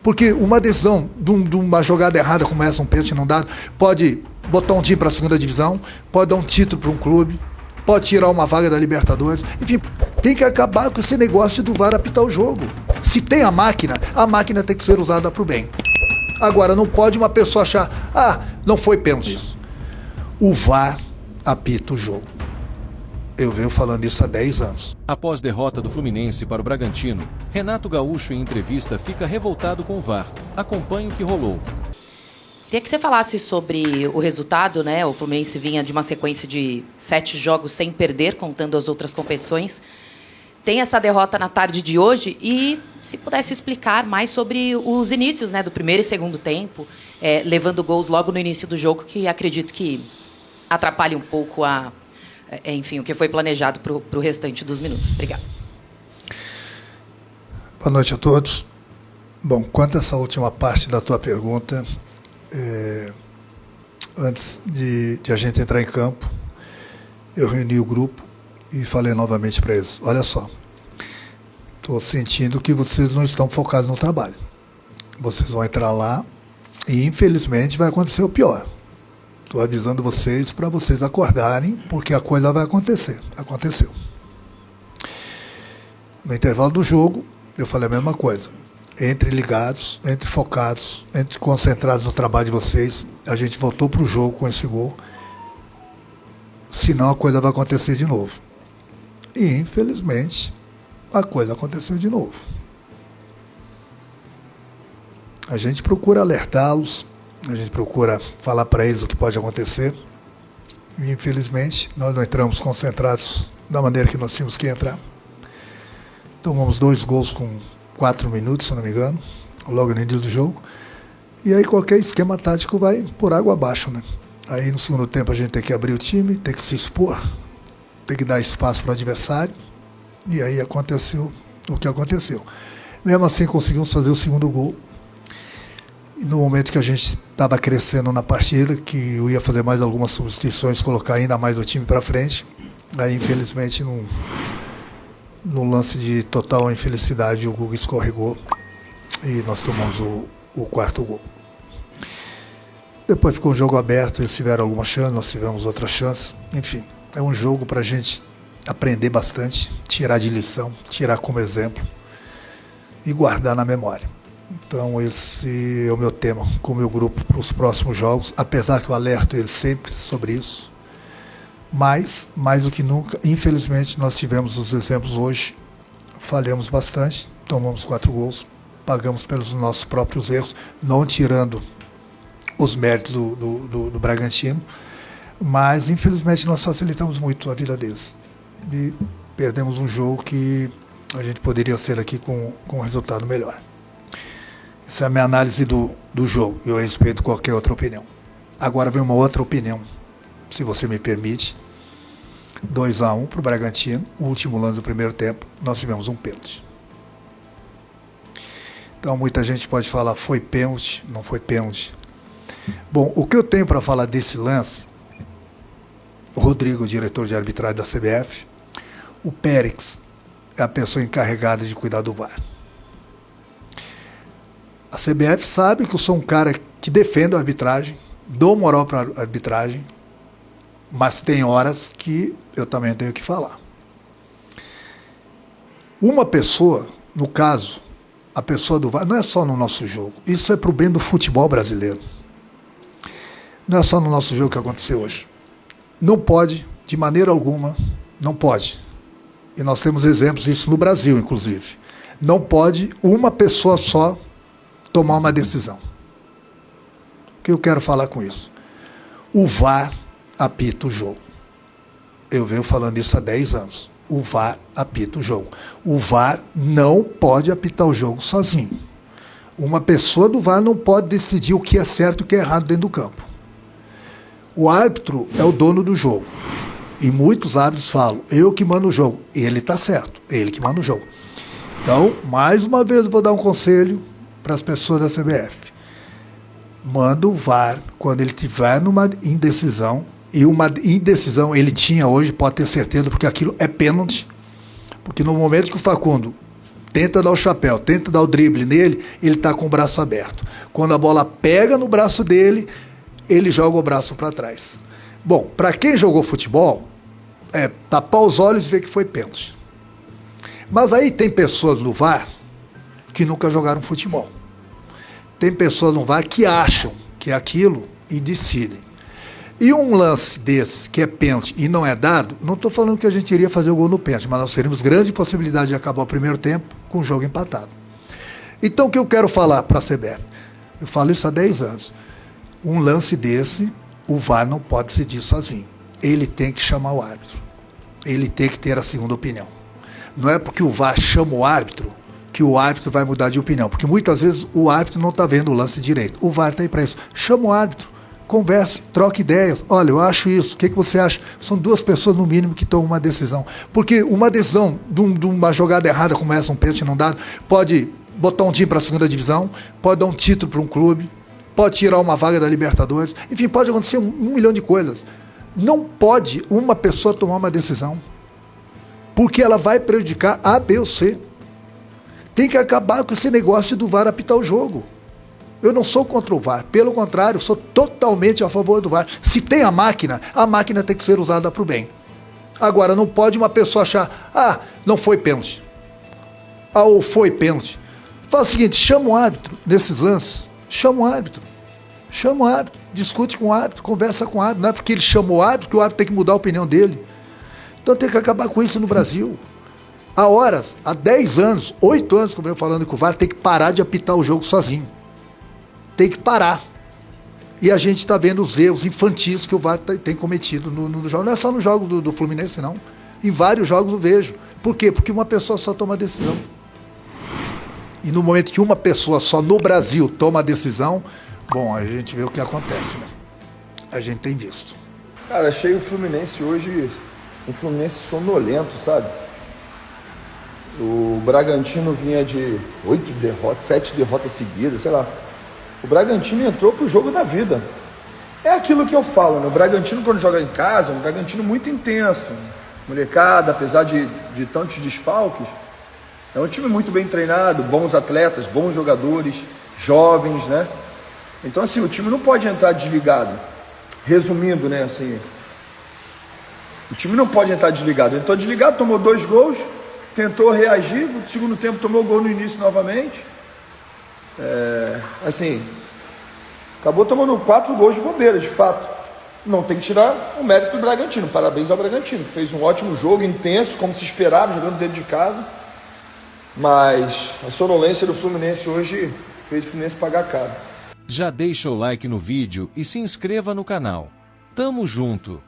Porque uma decisão de uma jogada errada, como essa, um pênalti não dado, pode botar um time para a segunda divisão, pode dar um título para um clube, pode tirar uma vaga da Libertadores. Enfim, tem que acabar com esse negócio do VAR apitar o jogo. Se tem a máquina tem que ser usada para o bem. Agora, não pode uma pessoa achar, não foi pênalti isso. O VAR apita o jogo. Eu venho falando isso há 10 anos. Após derrota do Fluminense para o Bragantino, Renato Gaúcho, em entrevista, fica revoltado com o VAR. Acompanhe o que rolou. Queria que você falasse sobre o resultado, né? O Fluminense vinha de uma sequência de 7 jogos sem perder, contando as outras competições. Tem essa derrota na tarde de hoje e se pudesse explicar mais sobre os inícios, né, do primeiro e segundo tempo, levando gols logo no início do jogo, que acredito que atrapalhe um pouco o que foi planejado para o restante dos minutos. Obrigada. Boa noite a todos. Bom, quanto a essa última parte da tua pergunta, antes de a gente entrar em campo, eu reuni o grupo e falei novamente para eles, olha só, estou sentindo que vocês não estão focados no trabalho. Vocês vão entrar lá e, infelizmente, vai acontecer o pior. Estou avisando vocês para vocês acordarem, porque a coisa vai acontecer. Aconteceu. No intervalo do jogo, eu falei a mesma coisa. Entre ligados, entre focados, entre concentrados no trabalho de vocês, a gente voltou para o jogo com esse gol. Senão a coisa vai acontecer de novo. E, infelizmente, a coisa aconteceu de novo. A gente procura alertá-los, a gente procura falar para eles o que pode acontecer. E, infelizmente, nós não entramos concentrados da maneira que nós tínhamos que entrar. Tomamos 2 gols com 4 minutos, se não me engano, logo no início do jogo. E aí qualquer esquema tático vai por água abaixo, né? Aí no segundo tempo a gente tem que abrir o time, tem que se expor, tem que dar espaço para o adversário. E aí aconteceu o que aconteceu. Mesmo assim conseguimos fazer o segundo gol. E no momento que a gente estava crescendo na partida, que eu ia fazer mais algumas substituições, colocar ainda mais o time para frente, aí infelizmente num lance de total infelicidade o Guga escorregou e nós tomamos o quarto gol. Depois ficou um jogo aberto, eles tiveram alguma chance, nós tivemos outras chances. Enfim, é um jogo para a gente aprender bastante, tirar de lição, tirar como exemplo e guardar na memória. Então esse é o meu tema com o meu grupo para os próximos jogos, apesar que eu alerto eles sempre sobre isso. Mas, mais do que nunca, infelizmente, nós tivemos os exemplos hoje, falhamos bastante, tomamos 4 gols, pagamos pelos nossos próprios erros, não tirando os méritos do Bragantino, mas, infelizmente, nós facilitamos muito a vida deles. E perdemos um jogo que a gente poderia ser aqui com um resultado melhor. Essa é a minha análise do jogo, e eu respeito qualquer outra opinião. Agora vem uma outra opinião, se você me permite. 2-1 para o Bragantino, o último lance do primeiro tempo, nós tivemos um pênalti. Então muita gente pode falar, foi pênalti, não foi pênalti. Bom, o que eu tenho para falar desse lance, o Rodrigo, o diretor de arbitragem da CBF, o Périx é a pessoa encarregada de cuidar do VAR. A CBF sabe que eu sou um cara que defende a arbitragem, dou moral para a arbitragem, mas tem horas que eu também tenho que falar. Uma pessoa, no caso, a pessoa do VAR, não é só no nosso jogo, isso é para o bem do futebol brasileiro. Não é só no nosso jogo que aconteceu hoje. Não pode, de maneira alguma, não pode. E nós temos exemplos disso no Brasil, inclusive. Não pode uma pessoa só tomar uma decisão. O que eu quero falar com isso? O VAR apita o jogo. Eu venho falando isso há 10 anos. O VAR apita o jogo. O VAR não pode apitar o jogo sozinho. Uma pessoa do VAR não pode decidir o que é certo e o que é errado dentro do campo. O árbitro é o dono do jogo. E muitos árbitros falam, eu que mando o jogo. Ele está certo, ele que manda o jogo. Então, mais uma vez, eu vou dar um conselho para as pessoas da CBF. Manda o VAR quando ele tiver numa indecisão, e uma indecisão ele tinha hoje, pode ter certeza, porque aquilo é pênalti. Porque no momento que o Facundo tenta dar o chapéu, tenta dar o drible nele, ele está com o braço aberto. Quando a bola pega no braço dele, ele joga o braço para trás. Bom, para quem jogou futebol, tapar os olhos e ver que foi pênalti. Mas aí tem pessoas no VAR que nunca jogaram futebol. Tem pessoas no VAR que acham que é aquilo e decidem. E um lance desse, que é pênalti e não é dado, não estou falando que a gente iria fazer o gol no pênalti, mas nós teríamos grande possibilidade de acabar o primeiro tempo com o jogo empatado. Então o que eu quero falar para a CBF? Eu falo isso há 10 anos. Um lance desse, o VAR não pode decidir sozinho. Ele tem que chamar o árbitro. Ele tem que ter a segunda opinião. Não é porque o VAR chama o árbitro que o árbitro vai mudar de opinião, porque muitas vezes o árbitro não está vendo o lance direito. O VAR está aí para isso. Chama o árbitro, converse, troque ideias. Olha, eu acho isso, o que você acha? São duas pessoas no mínimo que tomam uma decisão. Porque uma decisão de uma jogada errada, como essa, um pênalti não dado, pode botar um time para a segunda divisão, pode dar um título para um clube, pode tirar uma vaga da Libertadores, enfim, pode acontecer um milhão de coisas. Não pode uma pessoa tomar uma decisão, porque ela vai prejudicar A, B ou C. Tem que acabar com esse negócio do VAR apitar o jogo. Eu não sou contra o VAR, pelo contrário, sou totalmente a favor do VAR. Se tem a máquina tem que ser usada para o bem. Agora, não pode uma pessoa achar, não foi pênalti. Ou foi pênalti. Faz o seguinte, chama o árbitro nesses lances, chama o árbitro, discute com o árbitro, conversa com o árbitro. Não é porque ele chamou o árbitro que o árbitro tem que mudar a opinião dele. Então tem que acabar com isso no Brasil. Há 10 anos, 8 anos que eu venho falando que o VAR tem que parar de apitar o jogo sozinho. Tem que parar. E a gente está vendo os erros infantis que o VAR tem cometido no jogo. Não é só no jogo do Fluminense, não. Em vários jogos eu vejo. Por quê? Porque uma pessoa só toma a decisão. E no momento que uma pessoa só no Brasil toma a decisão, bom, a gente vê o que acontece, né? A gente tem visto. Cara, achei o Fluminense hoje um Fluminense sonolento, sabe? O Bragantino vinha de 7 derrotas seguidas, sei lá. O Bragantino entrou pro jogo da vida. É aquilo que eu falo, né? O Bragantino, quando joga em casa, é um Bragantino muito intenso. Molecada, apesar de tantos desfalques, é um time muito bem treinado, bons atletas, bons jogadores, jovens, né? Então, assim, o time não pode entrar desligado. Resumindo, né, assim, o time não pode entrar desligado. Ele entrou desligado, tomou 2 gols, tentou reagir, no segundo tempo tomou gol no início novamente. Assim, acabou tomando 4 gols de bobeira, de fato. Não tem que tirar o mérito do Bragantino. Parabéns ao Bragantino, que fez um ótimo jogo, intenso, como se esperava, jogando dentro de casa. Mas a sonolência do Fluminense hoje fez o Fluminense pagar caro. Já deixa o like no vídeo e se inscreva no canal. Tamo junto!